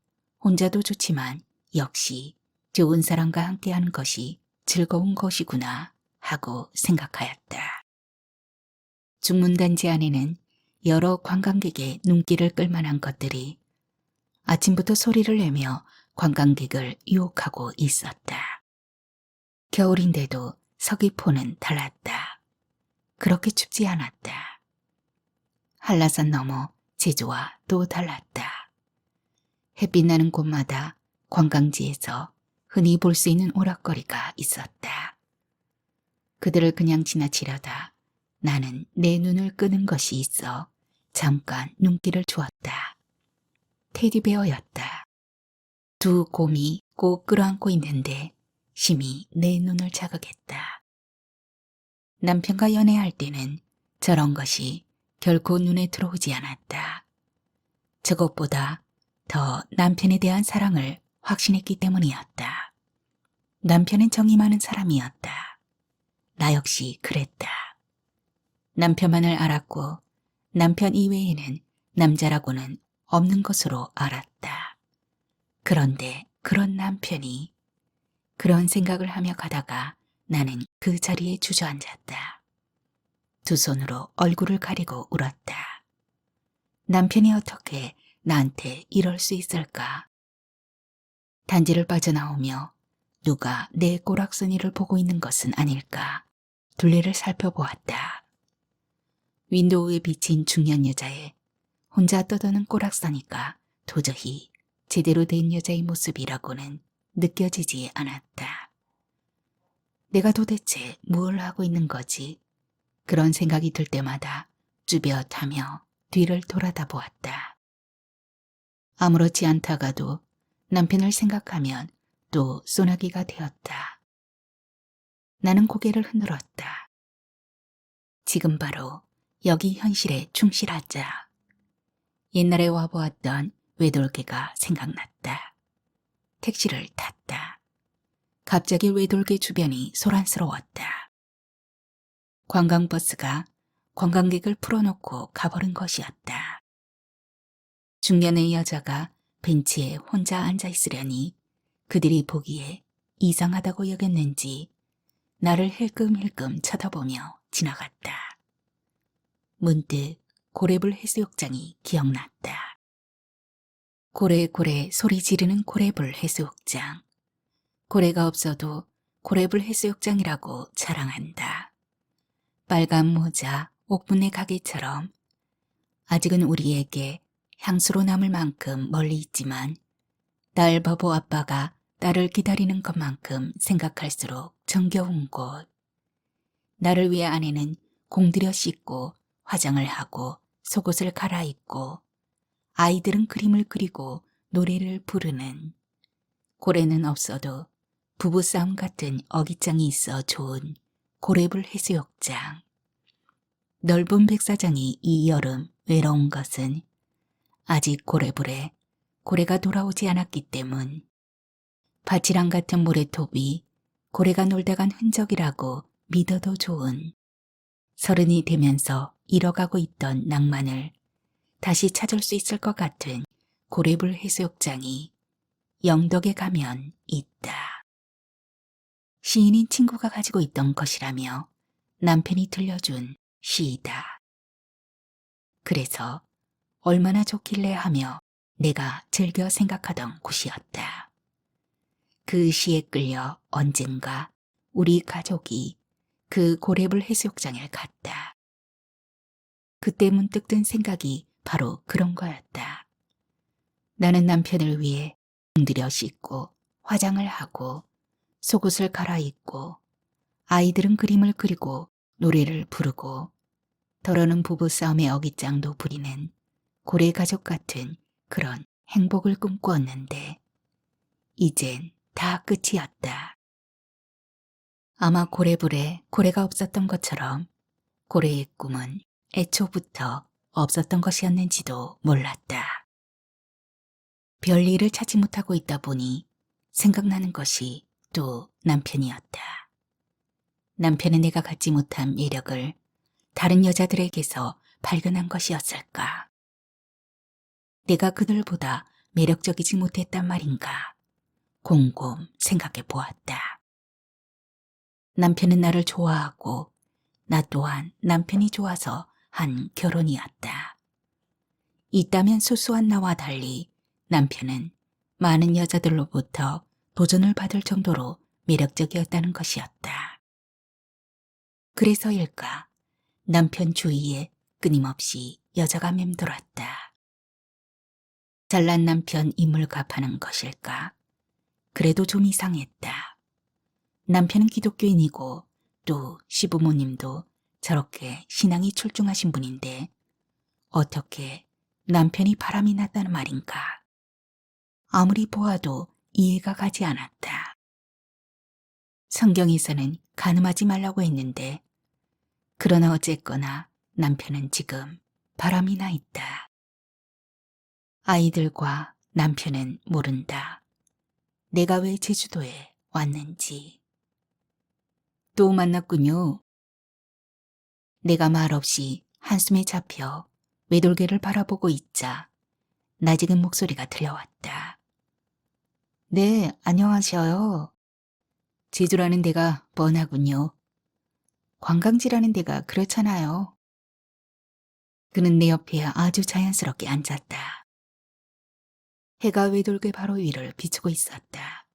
혼자도 좋지만 역시 좋은 사람과 함께하는 것이 즐거운 것이구나 하고 생각하였다. 중문단지 안에는 여러 관광객의 눈길을 끌만한 것들이 아침부터 소리를 내며 관광객을 유혹하고 있었다. 겨울인데도 서귀포는 달랐다. 그렇게 춥지 않았다. 한라산 너머 제주와 또 달랐다. 햇빛 나는 곳마다 관광지에서 흔히 볼 수 있는 오락거리가 있었다. 그들을 그냥 지나치려다 나는 내 눈을 끄는 것이 있어 잠깐 눈길을 주었다. 테디베어였다. 두 곰이 꼭 끌어안고 있는데 심히 내 눈을 자극했다. 남편과 연애할 때는 저런 것이 결코 눈에 들어오지 않았다. 저것보다 더 남편에 대한 사랑을 확신했기 때문이었다. 남편은 정이 많은 사람이었다. 나 역시 그랬다. 남편만을 알았고 남편 이외에는 남자라고는 없는 것으로 알았다. 그런데 그런 남편이 그런 생각을 하며 가다가 나는 그 자리에 주저앉았다. 두 손으로 얼굴을 가리고 울었다. 남편이 어떻게 나한테 이럴 수 있을까? 단지를 빠져나오며 누가 내 꼬락서니를 보고 있는 것은 아닐까? 둘레를 살펴보았다. 윈도우에 비친 중년 여자의 혼자 떠도는 꼬락서니가 도저히 제대로 된 여자의 모습이라고는 느껴지지 않았다. 내가 도대체 뭘 하고 있는 거지? 그런 생각이 들 때마다 쭈뼛하며 뒤를 돌아다 보았다. 아무렇지 않다가도 남편을 생각하면 또 소나기가 되었다. 나는 고개를 흔들었다. 지금 바로 여기 현실에 충실하자. 옛날에 와보았던 외돌개가 생각났다. 택시를 탔다. 갑자기 외돌개 주변이 소란스러웠다. 관광버스가 관광객을 풀어놓고 가버린 것이었다. 중년의 여자가 벤치에 혼자 앉아있으려니 그들이 보기에 이상하다고 여겼는지 나를 힐끔힐끔 쳐다보며 지나갔다. 문득 고래불 해수욕장이 기억났다. 고래고래 소리 지르는 고래불 해수욕장. 고래가 없어도 고래불 해수욕장이라고 자랑한다. 빨간 모자, 옥분의 가게처럼 아직은 우리에게 향수로 남을 만큼 멀리 있지만 딸 바보 아빠가 딸을 기다리는 것만큼 생각할수록 정겨운 곳. 나를 위해 아내는 공들여 씻고 화장을 하고 속옷을 갈아입고 아이들은 그림을 그리고 노래를 부르는 고래는 없어도 부부싸움 같은 어깃장이 있어 좋은 고래불 해수욕장. 넓은 백사장이 이 여름 외로운 것은 아직 고래불에 고래가 돌아오지 않았기 때문. 바치랑 같은 모래톱이 고래가 놀다 간 흔적이라고 믿어도 좋은. 서른이 되면서 잃어가고 있던 낭만을 다시 찾을 수 있을 것 같은 고래불 해수욕장이 영덕에 가면 있다. 시인인 친구가 가지고 있던 것이라며 남편이 들려준 시이다. 그래서 얼마나 좋길래 하며 내가 즐겨 생각하던 곳이었다. 그 시에 끌려 언젠가 우리 가족이 그 고래불 해수욕장에 갔다. 그때 문득 든 생각이 바로 그런 거였다. 나는 남편을 위해 공들여 씻고 화장을 하고 속옷을 갈아입고 아이들은 그림을 그리고 노래를 부르고 더러는 부부싸움의 어깃장도 부리는 고래 가족 같은 그런 행복을 꿈꾸었는데 이젠 다 끝이었다. 아마 고래불에 고래가 없었던 것처럼 고래의 꿈은 애초부터 없었던 것이었는지도 몰랐다. 별일을 찾지 못하고 있다 보니 생각나는 것이 또 남편이었다. 남편은 내가 갖지 못한 매력을 다른 여자들에게서 발견한 것이었을까? 내가 그들보다 매력적이지 못했단 말인가? 곰곰 생각해 보았다. 남편은 나를 좋아하고 나 또한 남편이 좋아서 한 결혼이었다. 있다면 소소한 나와 달리 남편은 많은 여자들로부터 도전을 받을 정도로 매력적이었다는 것이었다. 그래서일까 남편 주위에 끊임없이 여자가 맴돌았다. 잘난 남편 인물 갚아는 것일까? 그래도 좀 이상했다. 남편은 기독교인이고 또 시부모님도 저렇게 신앙이 출중하신 분인데 어떻게 남편이 바람이 났다는 말인가? 아무리 보아도 이해가 가지 않았다. 성경에서는 간음하지 말라고 했는데 그러나 어쨌거나 남편은 지금 바람이 나 있다. 아이들과 남편은 모른다. 내가 왜 제주도에 왔는지. 또 만났군요. 내가 말없이 한숨에 잡혀 외돌개를 바라보고 있자 나직은 목소리가 들려왔다. 네, 안녕하셔요. 제주라는 데가 뻔하군요. 관광지라는 데가 그렇잖아요. 그는 내 옆에 아주 자연스럽게 앉았다. 해가 외돌개 바로 위를 비추고 있었다.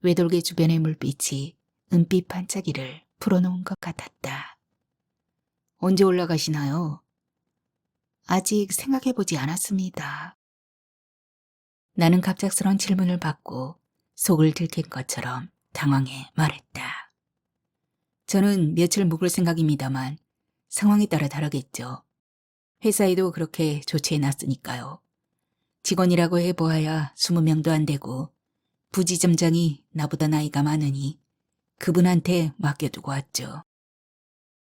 외돌개 주변의 물빛이 은빛 반짝이를 풀어놓은 것 같았다. 언제 올라가시나요? 아직 생각해보지 않았습니다. 나는 갑작스런 질문을 받고 속을 들킨 것처럼 당황해 말했다. 저는 며칠 묵을 생각입니다만 상황에 따라 다르겠죠. 회사에도 그렇게 조치해놨으니까요. 직원이라고 해보아야 20명도 안 되고 부지점장이 나보다 나이가 많으니 그분한테 맡겨두고 왔죠.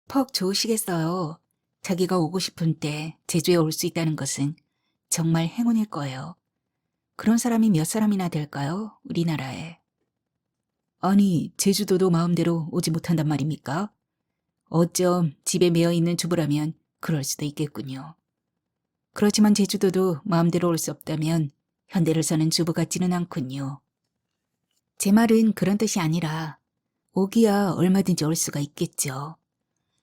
퍽 좋으시겠어요. 자기가 오고 싶은 때 제주에 올 수 있다는 것은 정말 행운일 거예요. 그런 사람이 몇 사람이나 될까요? 우리나라에. 아니, 제주도도 마음대로 오지 못한단 말입니까? 어쩜 집에 매여있는 주부라면 그럴 수도 있겠군요. 그렇지만 제주도도 마음대로 올 수 없다면 현대를 사는 주부 같지는 않군요. 제 말은 그런 뜻이 아니라 오기야 얼마든지 올 수가 있겠죠.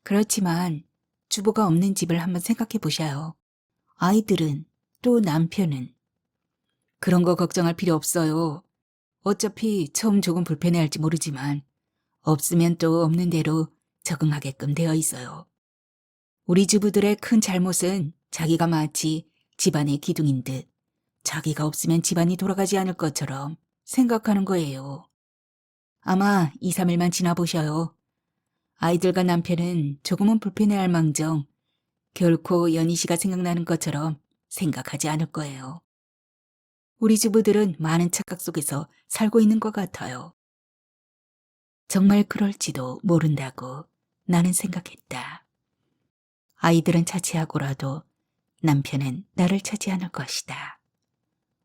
그렇지만 주부가 없는 집을 한번 생각해 보셔요. 아이들은 또 남편은. 그런 거 걱정할 필요 없어요. 어차피 처음 조금 불편해할지 모르지만 없으면 또 없는 대로 적응하게끔 되어 있어요. 우리 주부들의 큰 잘못은 자기가 마치 집안의 기둥인 듯 자기가 없으면 집안이 돌아가지 않을 것처럼 생각하는 거예요. 아마 2, 3일만 지나보셔요. 아이들과 남편은 조금은 불편해할 망정 결코 연희 씨가 생각나는 것처럼 생각하지 않을 거예요. 우리 주부들은 많은 착각 속에서 살고 있는 것 같아요. 정말 그럴지도 모른다고 나는 생각했다. 아이들은 차치하고라도 남편은 나를 차지 않을 것이다.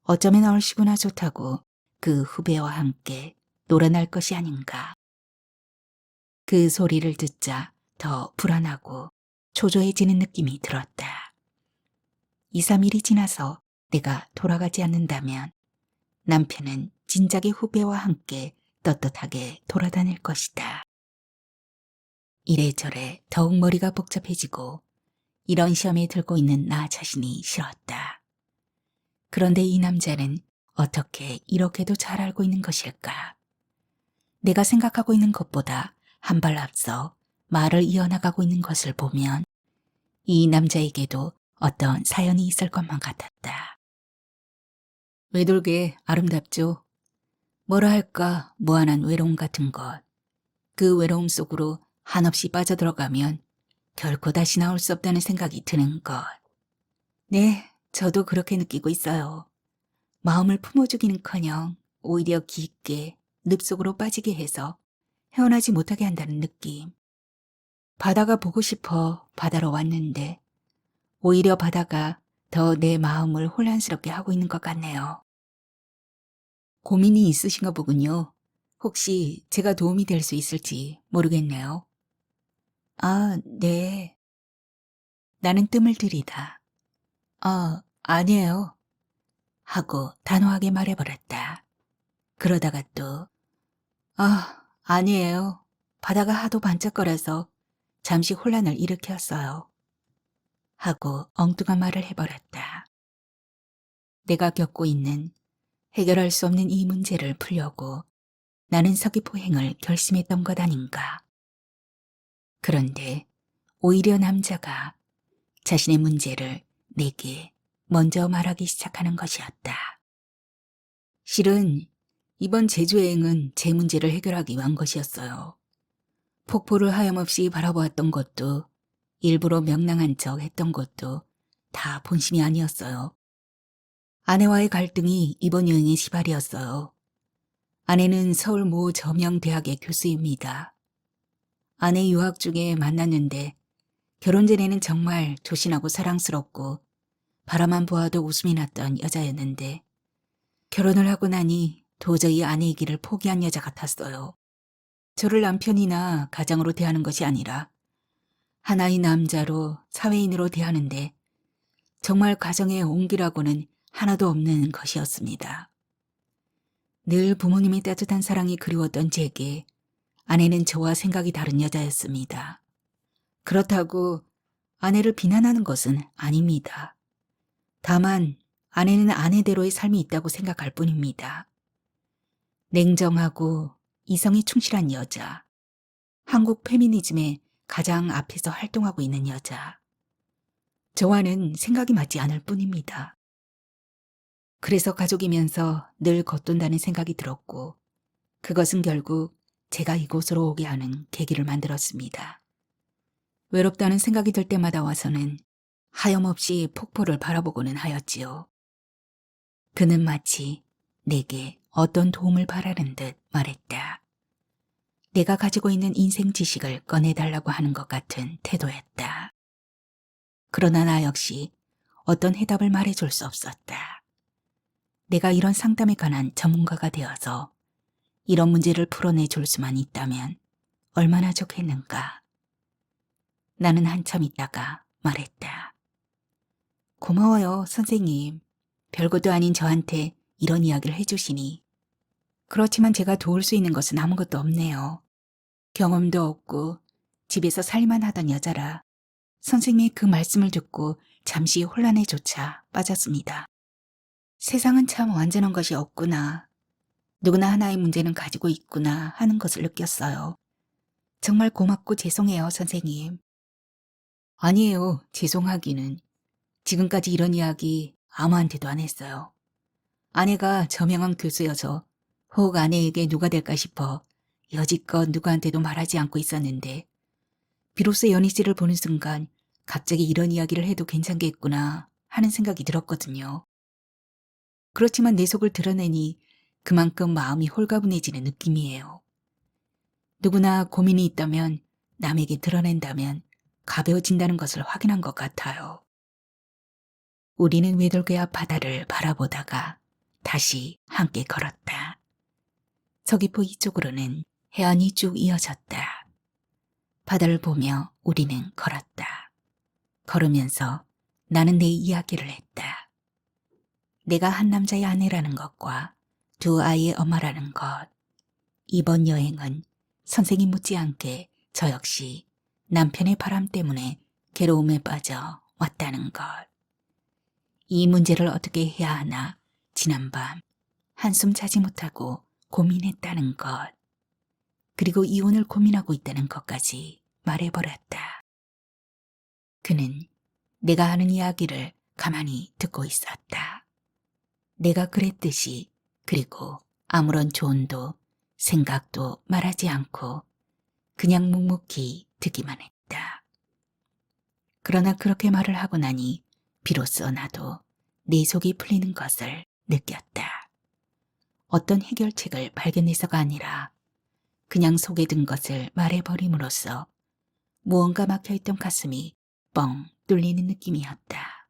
어쩌면 얼씨구나 좋다고 그 후배와 함께 놀아날 것이 아닌가. 그 소리를 듣자 더 불안하고 초조해지는 느낌이 들었다. 2, 3일이 지나서 내가 돌아가지 않는다면 남편은 진작에 후배와 함께 떳떳하게 돌아다닐 것이다. 이래저래 더욱 머리가 복잡해지고 이런 시험에 들고 있는 나 자신이 싫었다. 그런데 이 남자는 어떻게 이렇게도 잘 알고 있는 것일까? 내가 생각하고 있는 것보다 한 발 앞서 말을 이어나가고 있는 것을 보면 이 남자에게도 어떤 사연이 있을 것만 같았다. 외돌게 아름답죠? 뭐라 할까 무한한 외로움 같은 것. 그 외로움 속으로 한없이 빠져들어가면 결코 다시 나올 수 없다는 생각이 드는 것. 네, 저도 그렇게 느끼고 있어요. 마음을 품어주기는커녕 오히려 깊게 늪속으로 빠지게 해서 헤어나지 못하게 한다는 느낌. 바다가 보고 싶어 바다로 왔는데 오히려 바다가 더 내 마음을 혼란스럽게 하고 있는 것 같네요. 고민이 있으신가 보군요. 혹시 제가 도움이 될 수 있을지 모르겠네요. 아, 네. 나는 뜸을 들이다. 아니에요. 하고 단호하게 말해버렸다. 그러다가 또 아니에요. 바다가 하도 반짝거려서 잠시 혼란을 일으켰어요. 하고 엉뚱한 말을 해버렸다. 내가 겪고 있는 해결할 수 없는 이 문제를 풀려고 나는 서귀포행을 결심했던 것 아닌가. 그런데 오히려 남자가 자신의 문제를 내게 먼저 말하기 시작하는 것이었다. 실은 이번 제주 여행은 제 문제를 해결하기 위한 것이었어요. 폭포를 하염없이 바라보았던 것도 일부러 명랑한 척 했던 것도 다 본심이 아니었어요. 아내와의 갈등이 이번 여행의 시발이었어요. 아내는 서울 모 저명대학의 교수입니다. 아내 유학 중에 만났는데 결혼 전에는 정말 조신하고 사랑스럽고 바라만 보아도 웃음이 났던 여자였는데 결혼을 하고 나니 도저히 아내의 길을 포기한 여자 같았어요. 저를 남편이나 가장으로 대하는 것이 아니라 하나의 남자로 사회인으로 대하는데 정말 가정의 온기라고는 하나도 없는 것이었습니다. 늘 부모님의 따뜻한 사랑이 그리웠던 제게 아내는 저와 생각이 다른 여자였습니다. 그렇다고 아내를 비난하는 것은 아닙니다. 다만 아내는 아내대로의 삶이 있다고 생각할 뿐입니다. 냉정하고 이성이 충실한 여자, 한국 페미니즘의 가장 앞에서 활동하고 있는 여자. 저와는 생각이 맞지 않을 뿐입니다. 그래서 가족이면서 늘 겉돈다는 생각이 들었고 그것은 결국 제가 이곳으로 오게 하는 계기를 만들었습니다. 외롭다는 생각이 들 때마다 와서는 하염없이 폭포를 바라보고는 하였지요. 그는 마치 내게 어떤 도움을 바라는 듯 말했다. 내가 가지고 있는 인생 지식을 꺼내달라고 하는 것 같은 태도였다. 그러나 나 역시 어떤 해답을 말해줄 수 없었다. 내가 이런 상담에 관한 전문가가 되어서 이런 문제를 풀어내줄 수만 있다면 얼마나 좋겠는가. 나는 한참 있다가 말했다. 고마워요, 선생님. 별것도 아닌 저한테 이런 이야기를 해주시니. 그렇지만 제가 도울 수 있는 것은 아무것도 없네요. 경험도 없고 집에서 살만 하던 여자라 선생님의 그 말씀을 듣고 잠시 혼란에조차 빠졌습니다. 세상은 참 완전한 것이 없구나. 누구나 하나의 문제는 가지고 있구나 하는 것을 느꼈어요. 정말 고맙고 죄송해요, 선생님. 아니에요, 죄송하기는. 지금까지 이런 이야기 아무한테도 안 했어요. 아내가 저명한 교수여서 혹 아내에게 누가 될까 싶어 여지껏 누구한테도 말하지 않고 있었는데 비로소 연희 씨를 보는 순간 갑자기 이런 이야기를 해도 괜찮겠구나 하는 생각이 들었거든요. 그렇지만 내 속을 드러내니 그만큼 마음이 홀가분해지는 느낌이에요. 누구나 고민이 있다면 남에게 드러낸다면 가벼워진다는 것을 확인한 것 같아요. 우리는 외돌개 앞 바다를 바라보다가 다시 함께 걸었다. 서귀포 이쪽으로는 해안이 쭉 이어졌다. 바다를 보며 우리는 걸었다. 걸으면서 나는 내 이야기를 했다. 내가 한 남자의 아내라는 것과 두 아이의 엄마라는 것. 이번 여행은 선생이 못지않게 저 역시 남편의 바람 때문에 괴로움에 빠져 왔다는 것. 이 문제를 어떻게 해야 하나 지난밤 한숨 자지 못하고 고민했다는 것. 그리고 이혼을 고민하고 있다는 것까지 말해버렸다. 그는 내가 하는 이야기를 가만히 듣고 있었다. 내가 그랬듯이 그리고 아무런 조언도 생각도 말하지 않고 그냥 묵묵히 듣기만 했다. 그러나 그렇게 말을 하고 나니 비로소 나도 내 속이 풀리는 것을 느꼈다. 어떤 해결책을 발견해서가 아니라 그냥 속에 든 것을 말해버림으로써 무언가 막혀있던 가슴이 뻥 뚫리는 느낌이었다.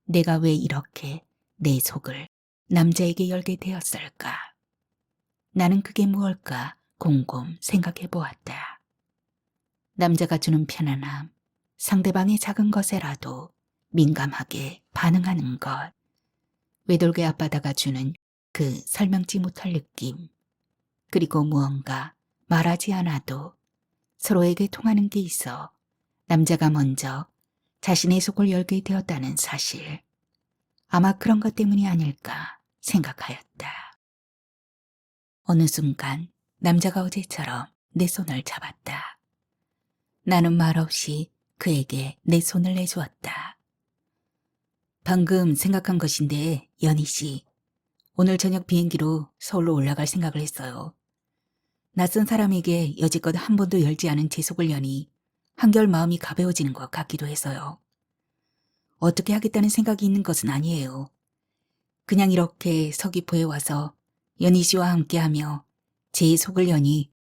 내가 왜 이렇게 내 속을 남자에게 열게 되었을까? 나는 그게 무엇일까 곰곰 생각해 보았다. 남자가 주는 편안함, 상대방의 작은 것에라도 민감하게 반응하는 것, 외돌개 앞바다가 주는 그 설명지 못할 느낌, 그리고 무언가 말하지 않아도 서로에게 통하는 게 있어 남자가 먼저 자신의 속을 열게 되었다는 사실. 아마 그런 것 때문이 아닐까 생각하였다. 어느 순간 남자가 어제처럼 내 손을 잡았다. 나는 말없이 그에게 내 손을 내주었다. 방금 생각한 것인데, 연희 씨. 오늘 저녁 비행기로 서울로 올라갈 생각을 했어요. 낯선 사람에게 여지껏 한 번도 열지 않은 제 속을 여니 한결 마음이 가벼워지는 것 같기도 해서요. 어떻게 하겠다는 생각이 있는 것은 아니에요. 그냥 이렇게 서귀포에 와서 연희 씨와 함께하며 제 속을 여니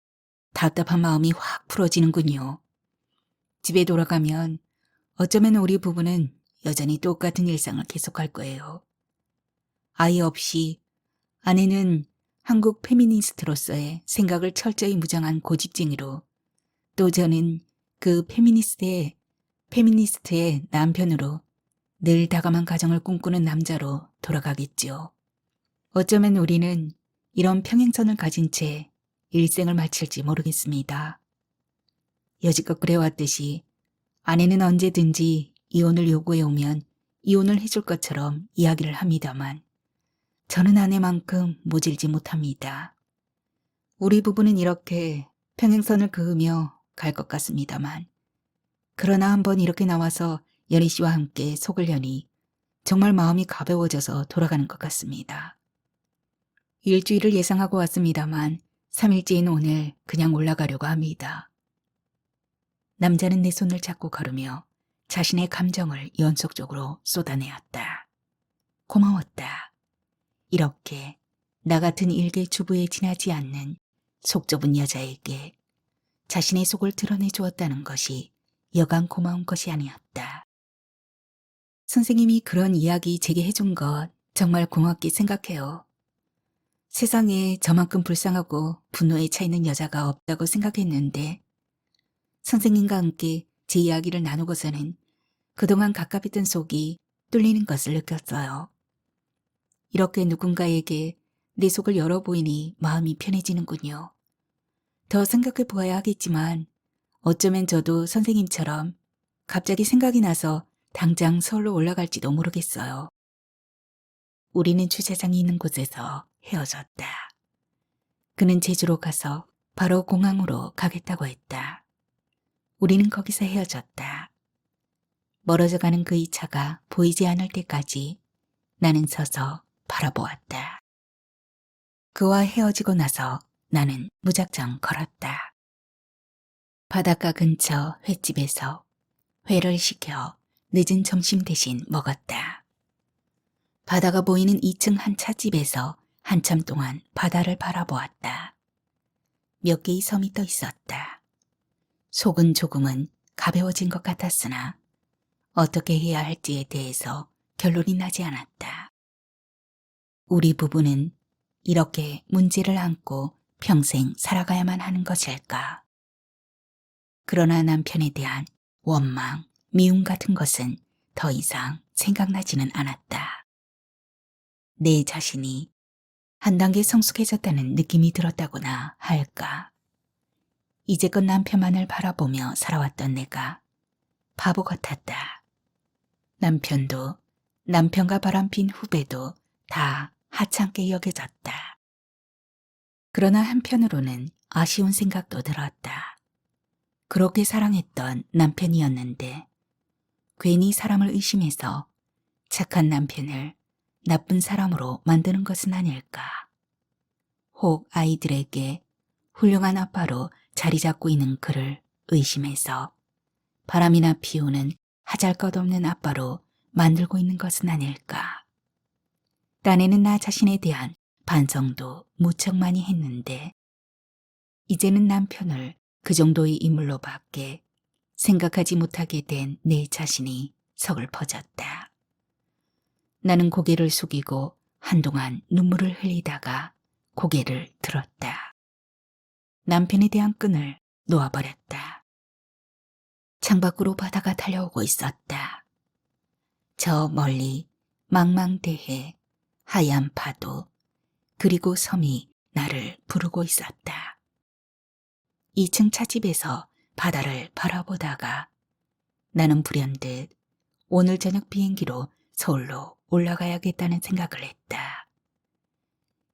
답답한 마음이 확 풀어지는군요. 집에 돌아가면 어쩌면 우리 부부는 여전히 똑같은 일상을 계속할 거예요. 아이 없이 아내는 한국 페미니스트로서의 생각을 철저히 무장한 고집쟁이로, 또 저는 그 페미니스트의 남편으로 늘 다감한 가정을 꿈꾸는 남자로 돌아가겠죠. 어쩌면 우리는 이런 평행선을 가진 채 일생을 마칠지 모르겠습니다. 여지껏 그래왔듯이 아내는 언제든지 이혼을 요구해 오면 이혼을 해줄 것처럼 이야기를 합니다만 저는 아내만큼 모질지 못합니다. 우리 부부는 이렇게 평행선을 그으며 갈 것 같습니다만, 그러나 한번 이렇게 나와서 연희 씨와 함께 속을 여니 정말 마음이 가벼워져서 돌아가는 것 같습니다. 일주일을 예상하고 왔습니다만 3일째인 오늘 그냥 올라가려고 합니다. 남자는 내 손을 잡고 걸으며 자신의 감정을 연속적으로 쏟아내었다. 고마웠다. 이렇게 나 같은 일개 주부에 지나지 않는 속 좁은 여자에게 자신의 속을 드러내 주었다는 것이 여간 고마운 것이 아니었다. 선생님이 그런 이야기 제게 해준 것 정말 고맙게 생각해요. 세상에 저만큼 불쌍하고 분노에 차 있는 여자가 없다고 생각했는데 선생님과 함께 제 이야기를 나누고서는 그동안 갑갑했던 속이 뚫리는 것을 느꼈어요. 이렇게 누군가에게 내 속을 열어보이니 마음이 편해지는군요. 더 생각해 보아야 하겠지만 어쩌면 저도 선생님처럼 갑자기 생각이 나서 당장 서울로 올라갈지도 모르겠어요. 우리는 주차장이 있는 곳에서 헤어졌다. 그는 제주로 가서 바로 공항으로 가겠다고 했다. 우리는 거기서 헤어졌다. 멀어져가는 그의 차가 보이지 않을 때까지 나는 서서 바라보았다. 그와 헤어지고 나서 나는 무작정 걸었다. 바닷가 근처 횟집에서 회를 시켜 늦은 점심 대신 먹었다. 바다가 보이는 2층 한 찻집에서 한참 동안 바다를 바라보았다. 몇 개의 섬이 떠 있었다. 속은 조금은 가벼워진 것 같았으나 어떻게 해야 할지에 대해서 결론이 나지 않았다. 우리 부부는 이렇게 문제를 안고 평생 살아가야만 하는 것일까? 그러나 남편에 대한 원망, 미움 같은 것은 더 이상 생각나지는 않았다. 내 자신이 한 단계 성숙해졌다는 느낌이 들었다고나 할까? 이제껏 남편만을 바라보며 살아왔던 내가 바보 같았다. 남편도 남편과 바람핀 후배도 다 하찮게 여겨졌다. 그러나 한편으로는 아쉬운 생각도 들었다. 그렇게 사랑했던 남편이었는데 괜히 사람을 의심해서 착한 남편을 나쁜 사람으로 만드는 것은 아닐까. 혹 아이들에게 훌륭한 아빠로 자리 잡고 있는 그를 의심해서 바람이나 피우는 하잘것없는 아빠로 만들고 있는 것은 아닐까. 딴에는 나 자신에 대한 반성도 무척 많이 했는데 이제는 남편을 그 정도의 인물로밖에 생각하지 못하게 된 내 자신이 서글퍼졌다. 나는 고개를 숙이고 한동안 눈물을 흘리다가 고개를 들었다. 남편에 대한 끈을 놓아버렸다. 창밖으로 바다가 달려오고 있었다. 저 멀리 망망대해 하얀 파도 그리고 섬이 나를 부르고 있었다. 2층 찻집에서 바다를 바라보다가 나는 불현듯 오늘 저녁 비행기로 서울로 올라가야겠다는 생각을 했다.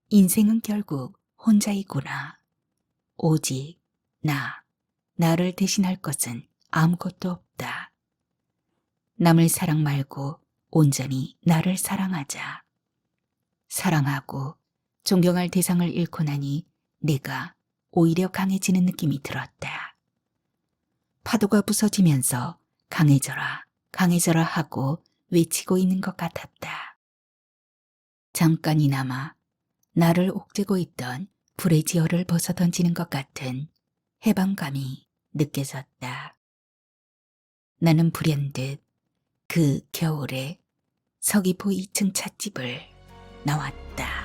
인생은 결국 혼자이구나. 오직 나를 대신할 것은 아무것도 없다. 남을 사랑 말고 온전히 나를 사랑하자. 사랑하고 존경할 대상을 잃고 나니 내가 오히려 강해지는 느낌이 들었다. 파도가 부서지면서 강해져라, 강해져라 하고 외치고 있는 것 같았다. 잠깐이나마 나를 옥죄고 있던 불의 지어를 벗어던지는 것 같은 해방감이 느껴졌다. 나는 불현듯 그 겨울에 서귀포 2층 찻집을 나왔다.